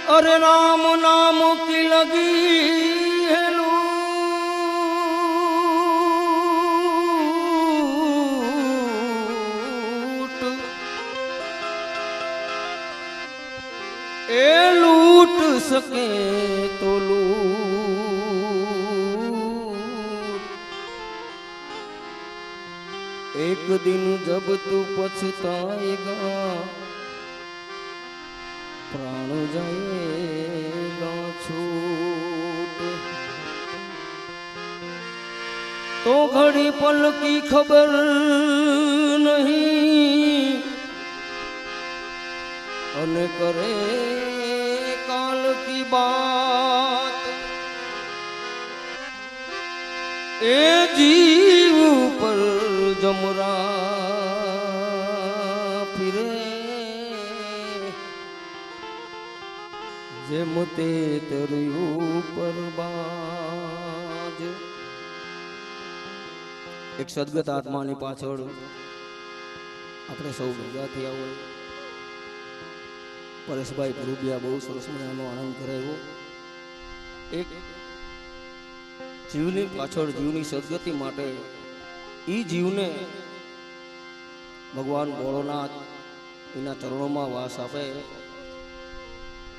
अरे राम नाम की लगी है लूट, ए लूट सके तो लूट। एक दिन जब तू पछताएगा प्राण जाएगा छूट, तो घड़ी पल की खबर नहीं अन करे काल की बात। ए जीव पर जमरा फिरे जेम ते तर्યું પર બાજ। એક સદગત આત્માની પાછળ આપણે સૌ ભેગા થયા હોય। પરેશભાઈ ભરૂબિયા બહુ સરસ મજાનો આનંદ કરાવ્યો। એક જીવની પાછળ જીવની સદગતિ માટે એ જીવને ભગવાન ભોળોનાથ એના ચરણોમાં વાસ આપે।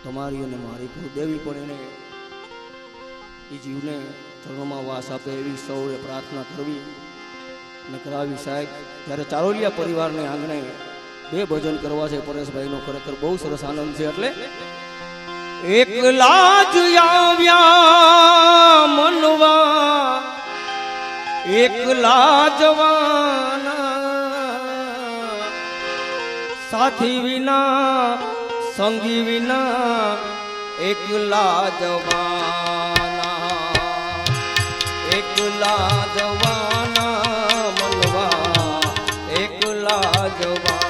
તમારી અને મારી કુળદેવી પણ એને એ જીવને ચરણોમાં વાસ આપે એવી સૌએ પ્રાર્થના કરવી અને કરાવી। સાહેબ જ્યારે ચારોલિયા પરિવારને આંગણે બે ભજન કરવા છે પરેશભાઈનો, ખરેખર બહુ સરસ આનંદ છે। એટલે એકલા જ આવ્યા મનવા એકલા જવાના, સાથી વિના સંગી વિના એકલા જવાના, એકલા જવાના મનવા એકલા જવાના,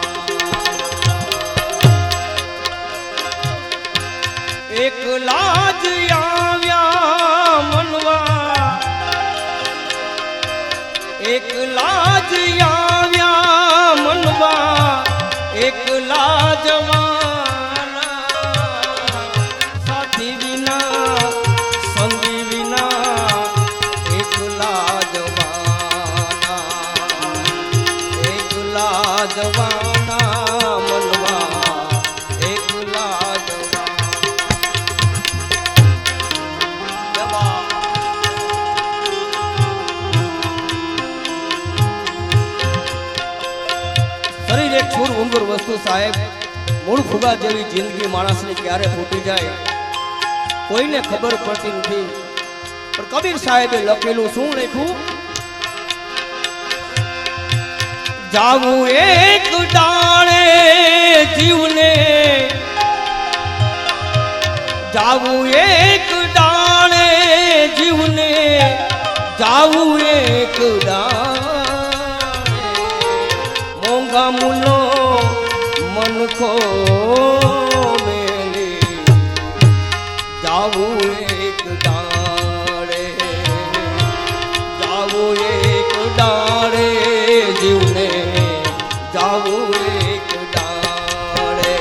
એકલા જ આવ્યા મનવા એકલા જ આવ્યા મનવા એકલા જવાના, સાથી વિના સંગી વિના એકલા જવાના, એકલા જવાના મનવા એકલા જવાના। શરીર એક છોડ ઉંદર વસ્તુ સાહેબ, મૂળ ફુગા જેવી જિંદગી માણસની ક્યારે ફૂટી જાય કોઈને ખબર પડતી નથી। પણ કબીર સાહેબે લખેલું શું લખ્યું? જાવું એક ડાળે જીવને, જાવું એક ડાળે જીવને, જાવું એક ડાળે મોંઘા મુલો મનખો મેલી, જાવું એક ડાળે, જાવું એક ડાળે જીવને, જાવું એક ડાળે,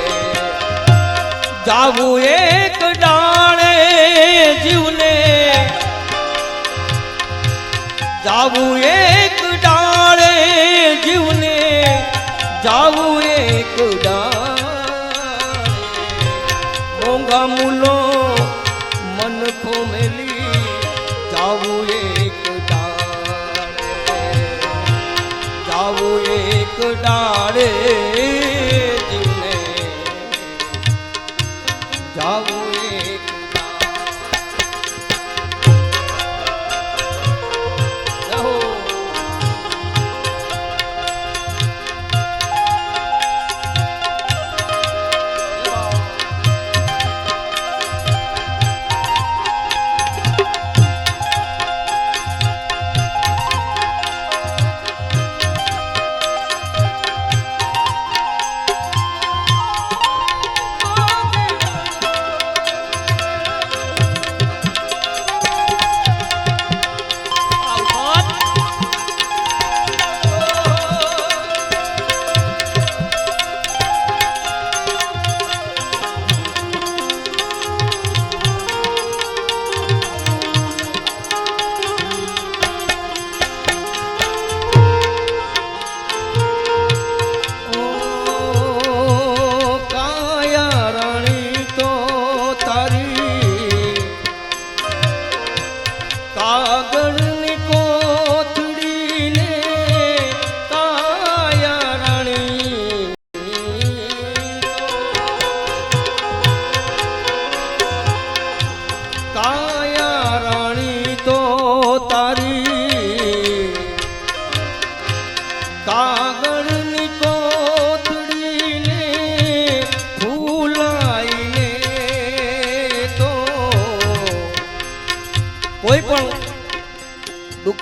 જાવું એક ડાળે જીવને, જાવું એક ડાળે જીવને, જાવું એક ડાળે મોંઘા મુલો મનખો મેલી, જાવું એક ડાળે, જાવું એક ડાળે જીવને, જાવું એક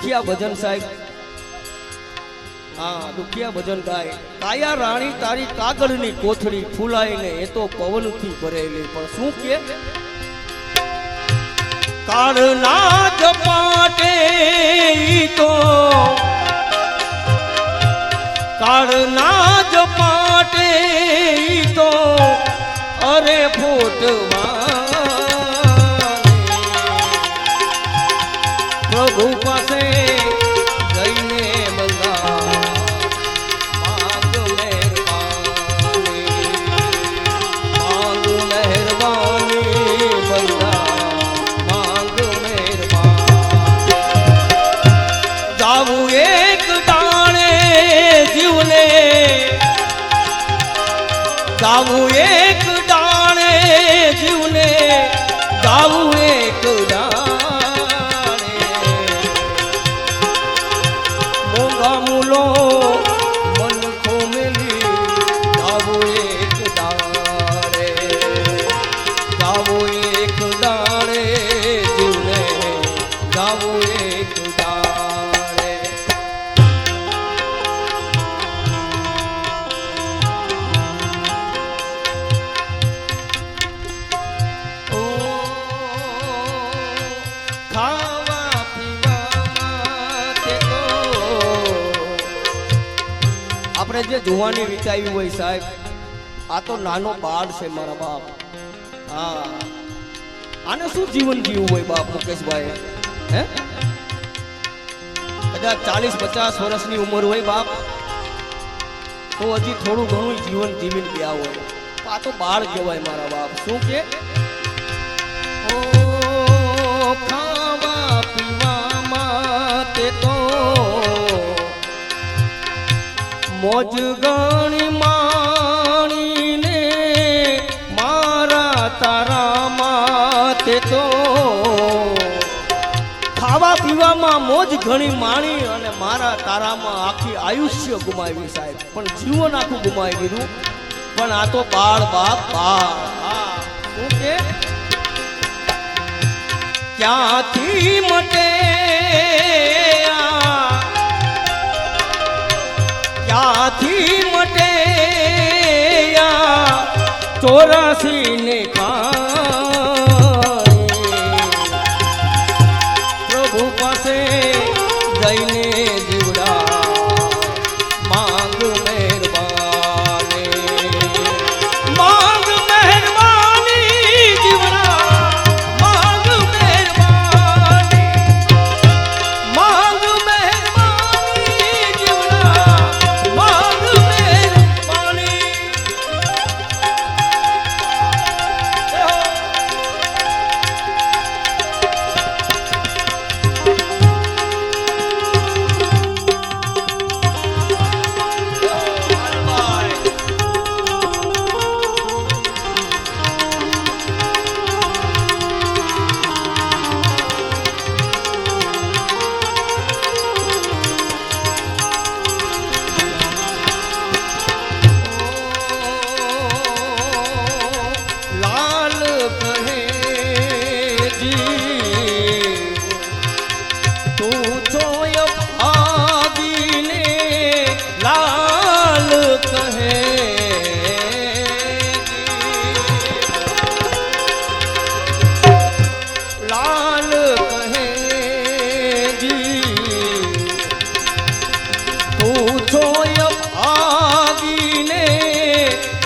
દુખિયા ભજન સાહેબ, હા દુખિયા ભજન ગાય. કાયા રાણી તારી કાગળની કોથળી ફૂલાઈને એ તો પવનથી ભરેલી, પણ શું કે કાળના ઝપાટે તો કાળના ઝપાટે તો અરે ફૂટવા પ્રભુ પાસે જઈને બધા માંગ મહેરબાની, માંગ મહેરબાની બધા માંગ મહેરબાની. જાવું એક ટાણે જીવને, જાવું એક ટાણે જીવને, જાવું એક મૂલો મન ખોમેલી, જાવો એક દાડે, જાવો એક દાડે જીવને, જાવો એક દાડે. ઓ ખાવા પીવામાં તે તો આપણે જે જુવાની વિતાવી હોય સાહેબ, આ તો નાનો બાળ છે મારા બાપ. હા આને શું જીવન જીવવું હોય બાપ મુકેશભાઈ? હે કદાચ 40-50 વર્ષની ઉંમર હોય બાપ, તો હજી થોડું ઘણું જીવન જીવીને ગયા હોય. આ તો બાળ કહેવાય મારા બાપ. શું કે ઓ ખાવા પીવામાં તે તો મોજ ગણી માણીને મારા તારામાં તે તો ખાવા પીવામાં મોજ ઘણી માણી અને મારા તારામાં આખી આયુષ્ય ગુમાવી સાહેબ, પણ જીવન આખું ગુમાવી દીધું. પણ આ તો બાળ બાપ બાળ. શું કે ક્યાંથી મટે ક્યાંથી મટે 84 ને પ્રભુ પાસે જઈને જીવડા માંગ મહેરબાની, માંગ મહેરબાની જીવડા માંગ મહેરબાની, માંગ મહેરબાની જીવડા માંગ મહેરબાની.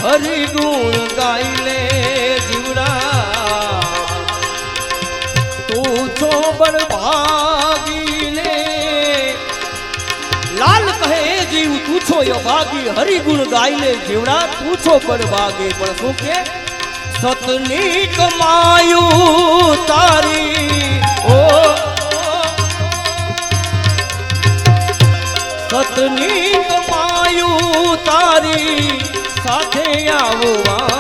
હરિ ગુણ ગાઈ લે જીવડા, તું છો બળભાગી ને. લાલ કહે જીવ તું છો ભાગી, હરિ ગુણ ગાઈ લે જીવડા, તું છો બળભાગી. પણ શું કે સતની કમાયું તારી, ઓ સતની કમાયું તારી સાથે આવવા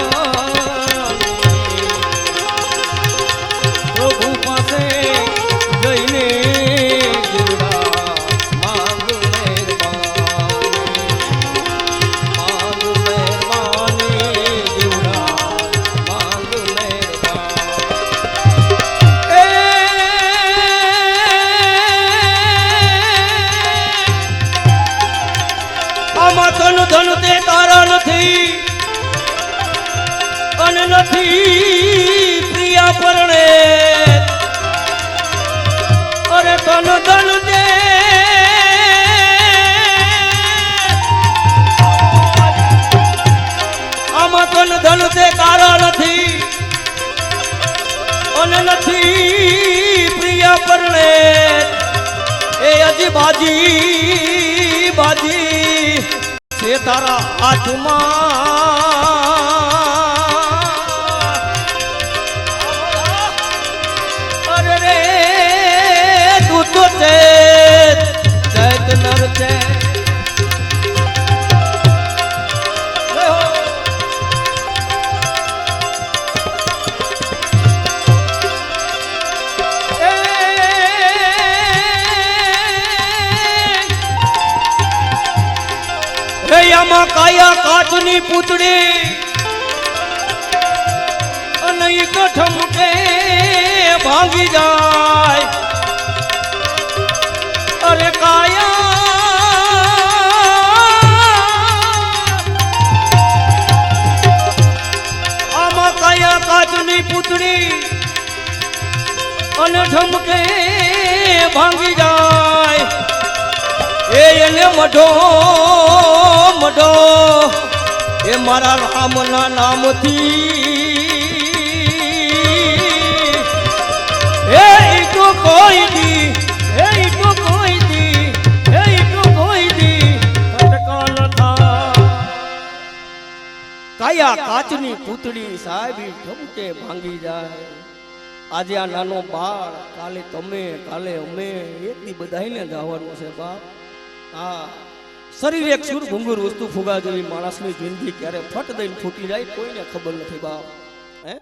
પ્રભુ પાસે જઈને જીવડા માંગ મહેરબાની, માંગ મહેરબાની જીવડા માંગ મહેરબાની. નથી પ્રિયા પરણે અરે તન ધન દે આમાં તન ધન દે કારા નથી અને નથી પ્રિયા પરણે એ હજી બાજી બાજી છે તારા હાથમાં અરે રે તું તો ચેત નર છે આમાં કાયા કાચની પૂતળી અને ઈ કઠમકે ભાંગી જાય અરે આમાં કાયા કાચની પૂતળી અને ઠમકે ભાંગી જાય એને મઢો મઢો એ મારા રામના નામથી હે ઈટો કોઈ દી હે ઈટો કોઈ દી હે ઈટો કોઈ દી ફટકા ન થા કાયા કાચની પૂતળી સાહેબ ઠમકે ભાંગી જાય આજે આ નાનો બાળ કાલે તમે કાલે અમે એટલી બધાઈને જવાનું છે બાપ હા શરીર એક સુર ભૂંગુર વસ્તુ ફુગા જેવી માણસની જિંદગી ક્યારે ફટ દઈને ફૂટી જાય કોઈને ખબર નથી બાપ હે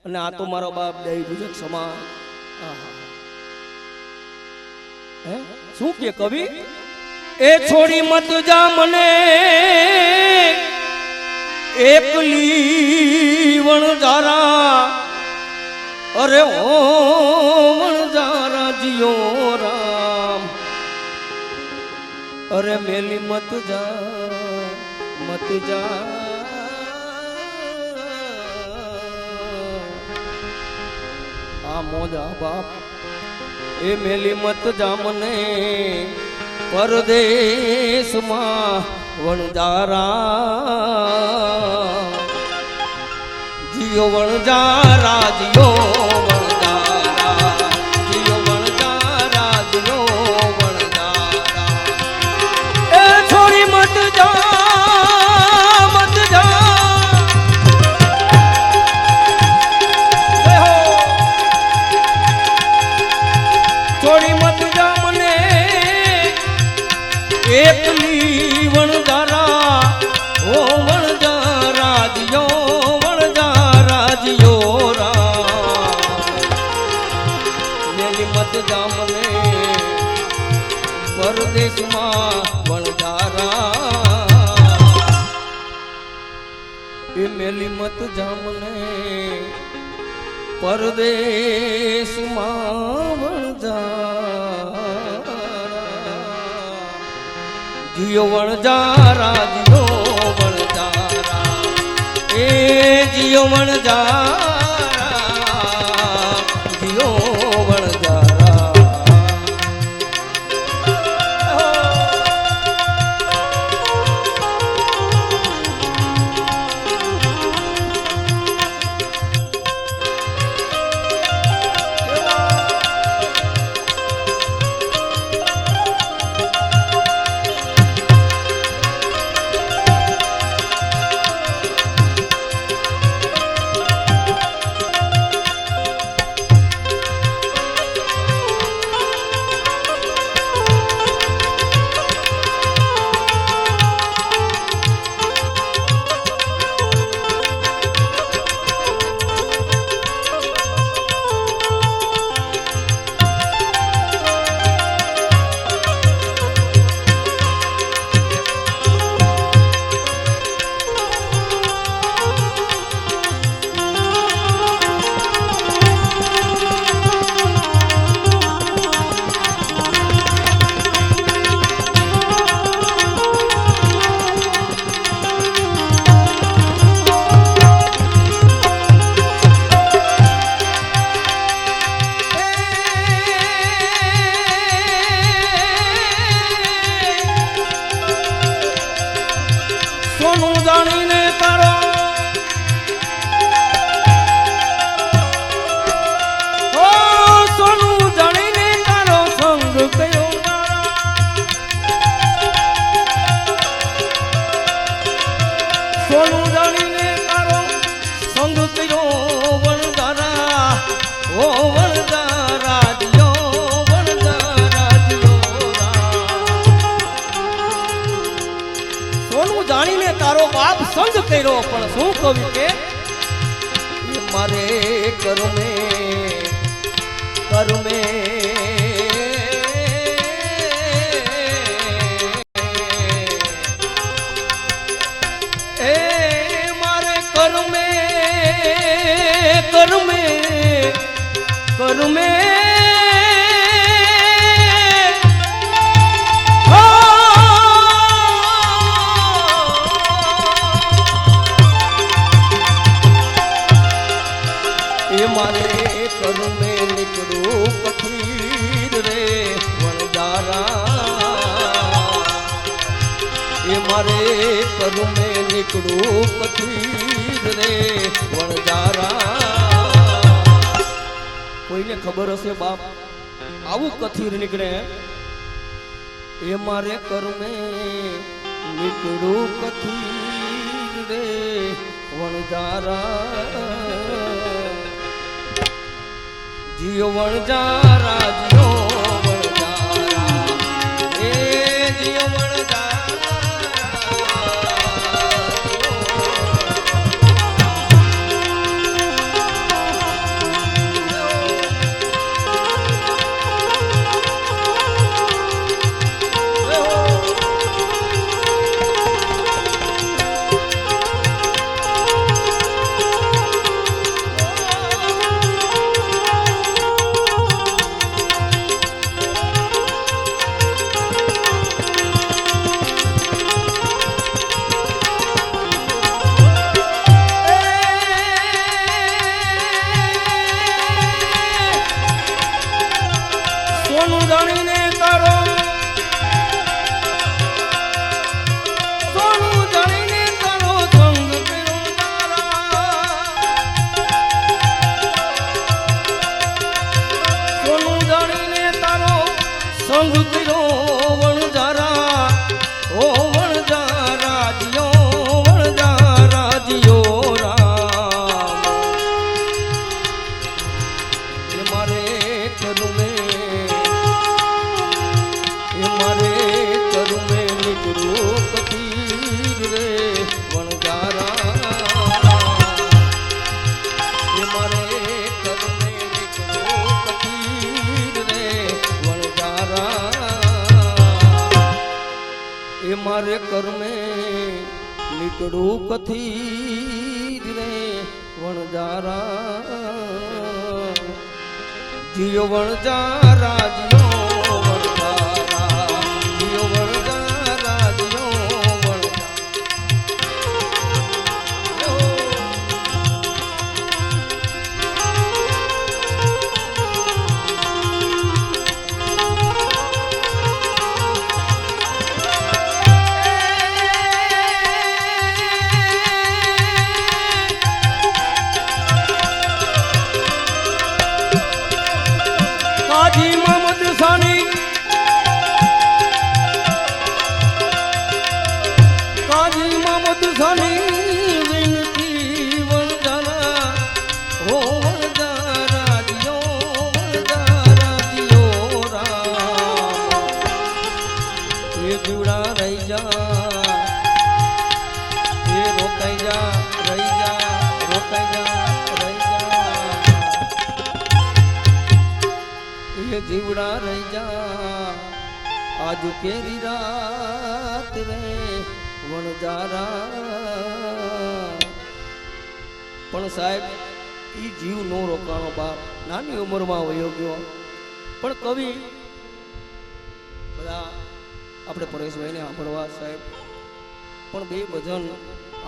અને આ તો મારો બાપ દઈ ભુજક સમાન હે શું કે કવિ એ છોડી મત જા મને એકલી વણજારા અરે ઓ વણજારા જીયો રામ અરે મેલી મત જા આ મોજા બાપ એ મેલી મત જા મને પરદેશમાં વણજારા જીયો વણજારા જીયો વણજારા જીયો વણજારા જીયો એકલી વણજારા ઓ વણજારા જીયો વણજારા જીયો રા મેલી મત જા મને પરદેશમાં વણજારા એ મેલી મત જા મને પરદેશમાં વણજારા જીયો વણજારા જીયો વણજારા એ જીયો વણજારા જીયો વણજારા પણ શું કવિ કે મારે કરમે કરમે એ મારે કરમે કરમે કરમે मारे कर में निकलू कथीर रे वनजारा ये मारे कर में निकलू कथीर रे वनजारा कोई ने खबर हसे बाप आवू कथीर निकले ये मारे कर में निकलू कथीर रे वनजारा जियो वणजारा जियो वणजारा ए जियो वणजारा संग करो वणजारा ओ वणजारा जियो वणजारा जियो राम ये मारे करू में निकलू कथीर रे वणजारा ये मारे करू में निकलू कथीर रे ए मारे कर में निकड़ू कथीर रे वणजारा जियो वणजारा जियो वणजारा जियो वणजारा जियो काजी मोहम्मद सानी विनती वणजारा हो वणजारा जियो राम ये जुड़ा रही जा ये रोकाई जा रही जा रोकाई जा रही जा ये जीवड़ा रही जा आज केरी रात रे वणजारा पण साहेब ई जीव नो रोकाणो बाप नानी उमर में वयो गयो पण कवि बधा આપણે પરેશભાઈને સાંભળવા સાહેબ પણ બે ભજન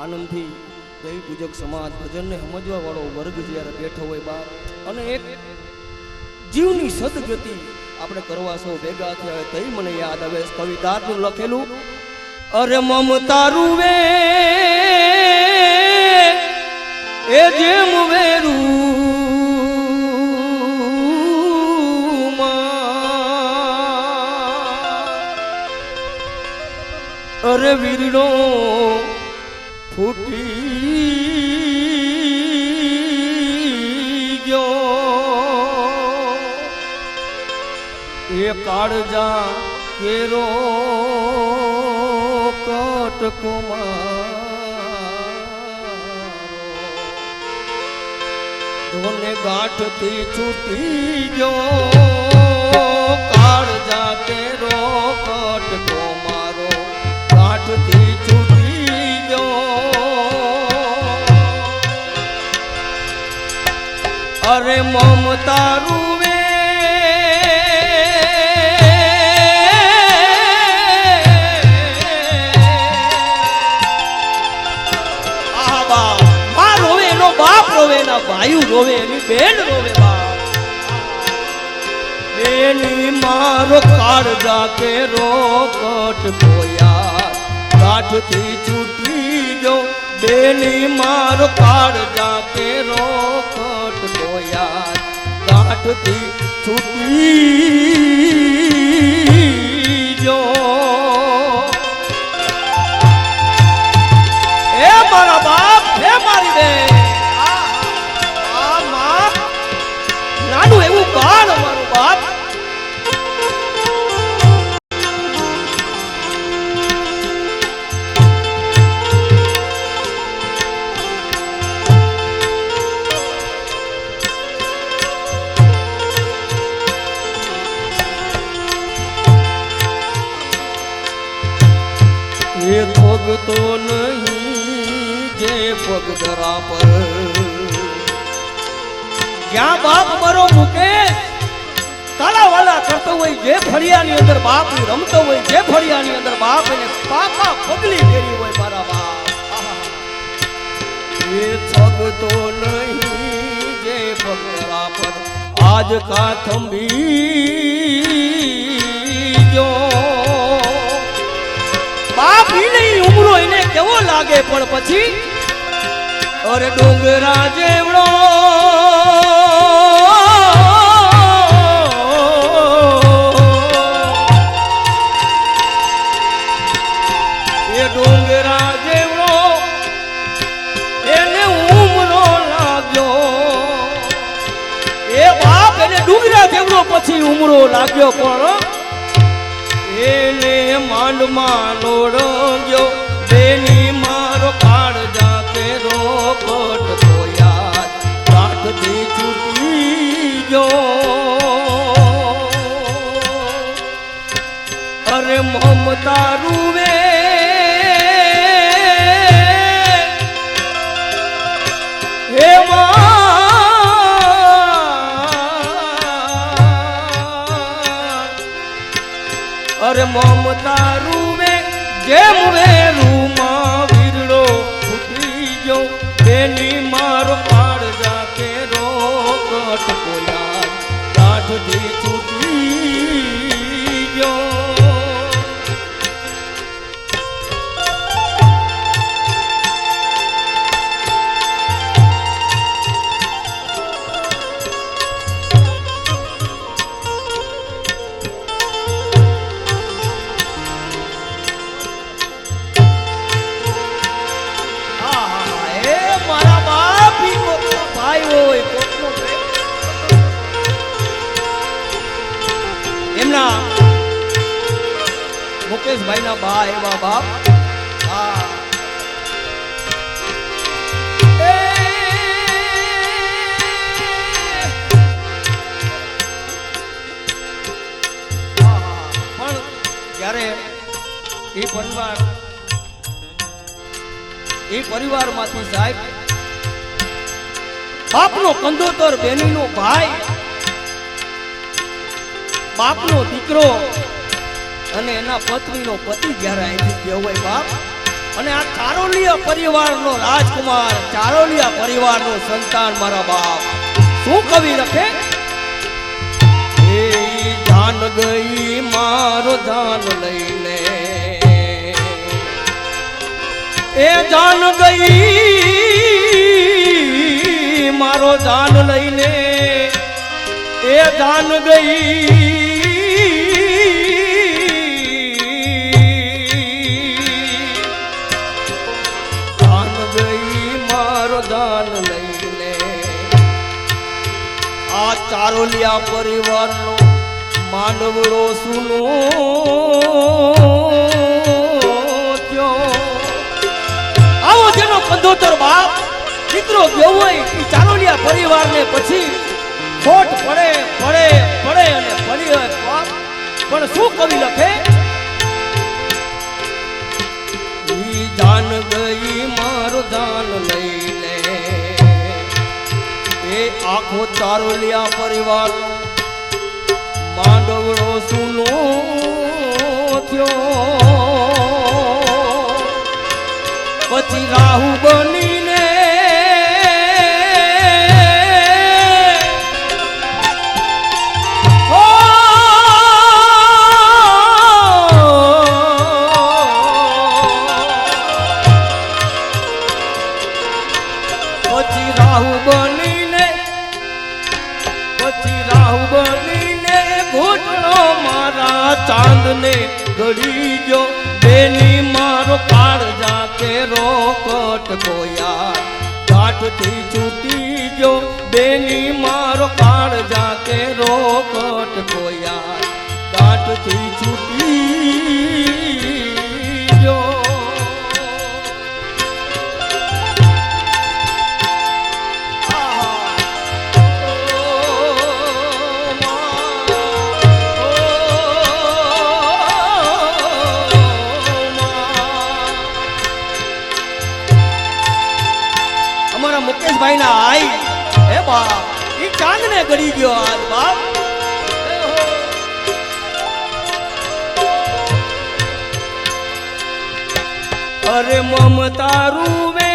આનંદથી દૈવ પૂજક સમાજ ભજનને સમજવા વાળો વર્ગ જ્યારે બેઠો હોય બાપ અને એક જીવની સદગતિ આપણે કરવા સૌ ભેગા થયા હોય તઈ મને યાદ આવે કવિતાનું લખેલું અરે મમતારું વે એ જેમ વેરું અરે વીરડો ફૂટી ગયો એ કાળજા કેરો કટકુમાં ધોને ગાંઠથી છૂટી ગયો કાળ જાતે રોકટ કો મારો ગાંઠથી છૂટી ગયો અરે મમતા રૂવે ભાઈ રોવે એની બેન રોવે બેની મારો કાળજા કે રોકટ ગોયા ગાંઠથી છૂટી ગયો બેની મારો કાળજા કે રોકટ ગોયા ગાંઠથી છૂટી ગયો એ મારા બાપ હે મારી બેન એવું કાળ મારું બાપ એ ભોગતો નહીં જે પગધરા પર જ્યાં બાપ મરો મુકેશ તાળાવાલા કરતો હોય જે ફળિયાની અંદર બાપ રમતો હોય જે ફળિયાની અંદર બાપ એને પાપા પગલી ફેરી હોય મારા બાપ એ છગતો નહીં જે પગરા પર આજ કા થંભી જો બાપ ની ઉમરો એને કેવો લાગે પણ પછી અરે ડુંગરા જેવડો ડુંગરા જેવડો એને ઉમરો લાગ્યો એ બાપ એને ડુંગરા જેવડો પછી ઉમરો લાગ્યો પણ એને માંડમાંનો રંગ્યો બેની મારો કાળજા કે રોકટ ગોયા ગાંઠથી છૂટી ગયો અરે મમતા રૂવે અરે મમતા રૂવે જેમ વેલુમાં વીરડો ફૂટી ગયો બેની મારો કાળજા કે રોકટ ગોયા ગાંઠથી છૂટી ગયો એમના મુકેશભાઈ ના બા એવા બાપ પણ જ્યારે એ પરિવારમાંથી સાહેબ બાપનો કંદોતર બેનીનો ભાઈ બાપનો દીકરો અને એના પત્નીનો પતિ જ્યારે અહીંથી ગયો હોય બાપ અને આ ચારોલિયા પરિવારનો રાજકુમાર ચારોલિયા પરિવારનો સંતાન મારા બાપ શું કવિ લખે એ જાન ગઈ મારો જાન લઈને એ જાન ગઈ મારો જાન લઈને એ જાન ગઈ દાન લઈને આ ચારોલિયા પરિવારનો માનવડો સુનો આવો જેનો કંદોતર બાપ દીકરો ગયો હોય એ ચારોલિયા પરિવારને પછી ખોટ પડે પડે પડે અને પડી હોય પાપ. પણ શું કવિ લખે? ઈ જાન ગઈ મારો જાન લઈ લે, એ આખો ચારોલિયા પરિવાર માંડવડો સુનો થયો. પછી રાહુ બનીને ચાંદ ને ઘડી જો બેની મારો કાળજા કેરો કટકો યાર. ગાંઠથી છૂટી જો બેની મારો કાળજા કેરો કટકો યાર. ગાંઠથી છૂટી જો. મુકેશભાઈ ના આઈ હે બાપ, ઈ ચાંદ ને ગળી ગયો આજ બાપ. અરે મમતા રૂવે,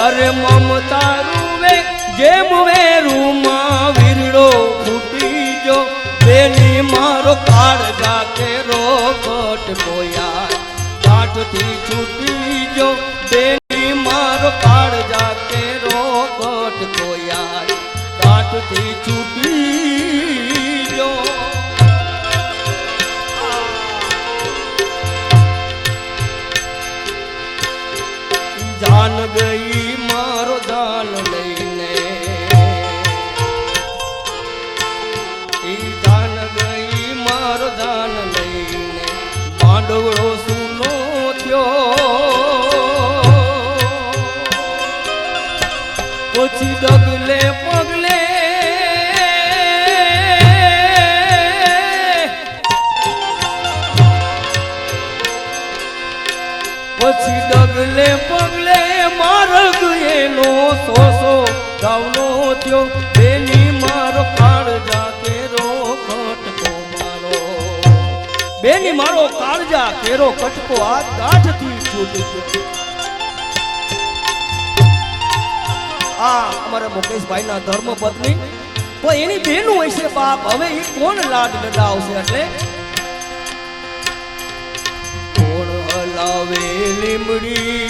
અરે મમતા રૂવે જેમ વેરુમાં વીરડો ફૂટી જો બેની મારો કાળજા કેરો કટકો યાર. ગાંઠથી છૂટી જો બેની મારો કાળજા કેરો કટકો યાર. ગાંઠથી છૂટી જો. જાન ગઈ મારો જાન લઈને, ઈ જાન ગઈ મારો જાન લઈને માંડવડો સુનો પછી ડગલે પગલે પછી ડગલે પગલે માર્ગ એનો સોસો ગાવનો થયો. બેની મારો કાળજા કેરો કટકો મારો, બેની મારો કાળજા કેરો કટકો આ ગાંઠથી છૂટી ગયો. આ અમારા મુકેશભાઈ ના ધર્મ પત્ની તો એની બેનું હોય છે બાપ. હવે એ કોણ લાડ લડાવશે? એટલે કોણ હલાવે લીમડી,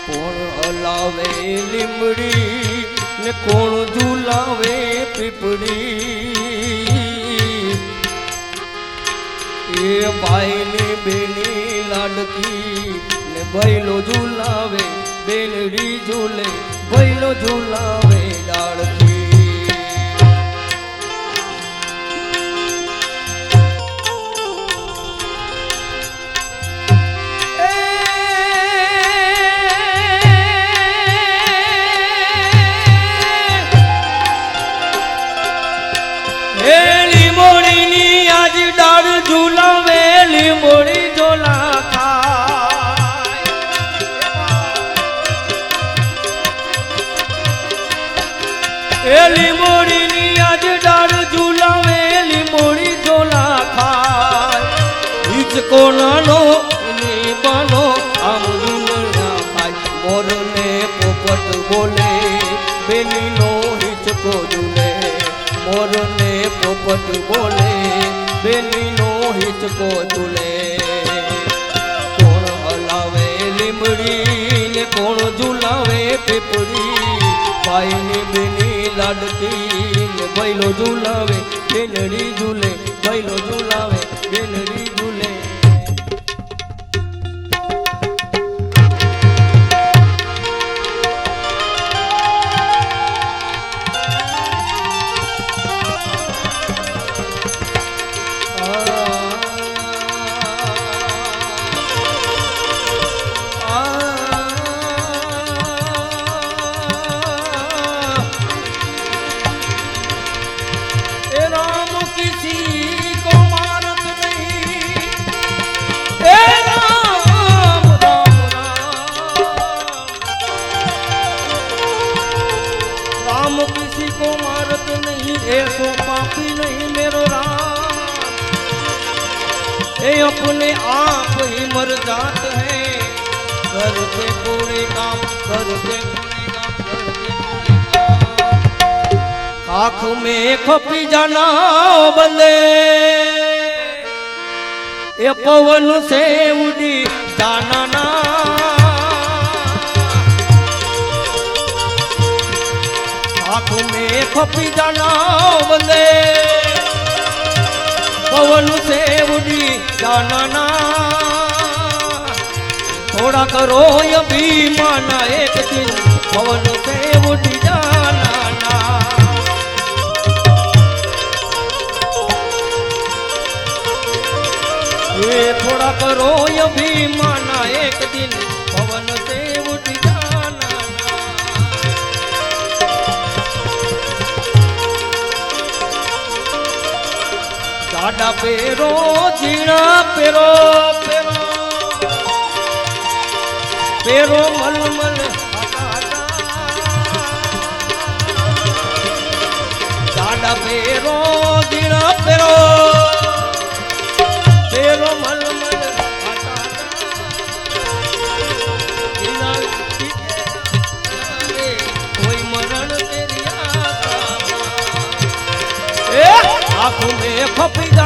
કોણ હલાવે લીમડી ને કોણ ઝુલાવે પીપળી. એ ભાઈ ને બેની લાડકી ને ભૈલો ઝુલાવે બેલડી ઝૂલે, ભૈલો ઝુલાવે ડાળકી. એલી મોડી ની આજ ડાળ ઝુલાવે, એલી મોડી ઝોલા ખાય. હિચકો નાનો ની બાનો આમ ઝુલના ખાય. મોર ને પોપટ બોલે બેની નો હિચકો ઝૂલે. મોર ને પોપટ બોલે બેની નો હિચકો ઝૂલે. કોણ હલાવે લીમડી ને કોણ ઝુલાવે પીપળી. ભાઈ ની બેની લાડકી ને ભૈલો ઝુલાવે બેનડી ઝૂલે, ભૈલો ઝુલાવે બેનડી ઝૂલે. ये अपने आप ही मर जात है। करते पूरे काम, करते पूरे काम, करते पूरे काम। खाख में खपी जाना बंदे, ये पवन से उड़ी जाना ना। खाख में खपी जाना बंदे, पवन से उड़ी जाना ना। थोड़ा करो अभिमान, एक दिन पवन से उड़ी जाना ना। ये थोड़ा करो अभिमान, एक दिन पवन से उड़ी जाना ना। जाडा पेरो जीना पेरो पेरो पेरो मलमल जाडा पेरो जीना पेरो पेरो मलमल कोई मरण तेरी आँख में खपी जा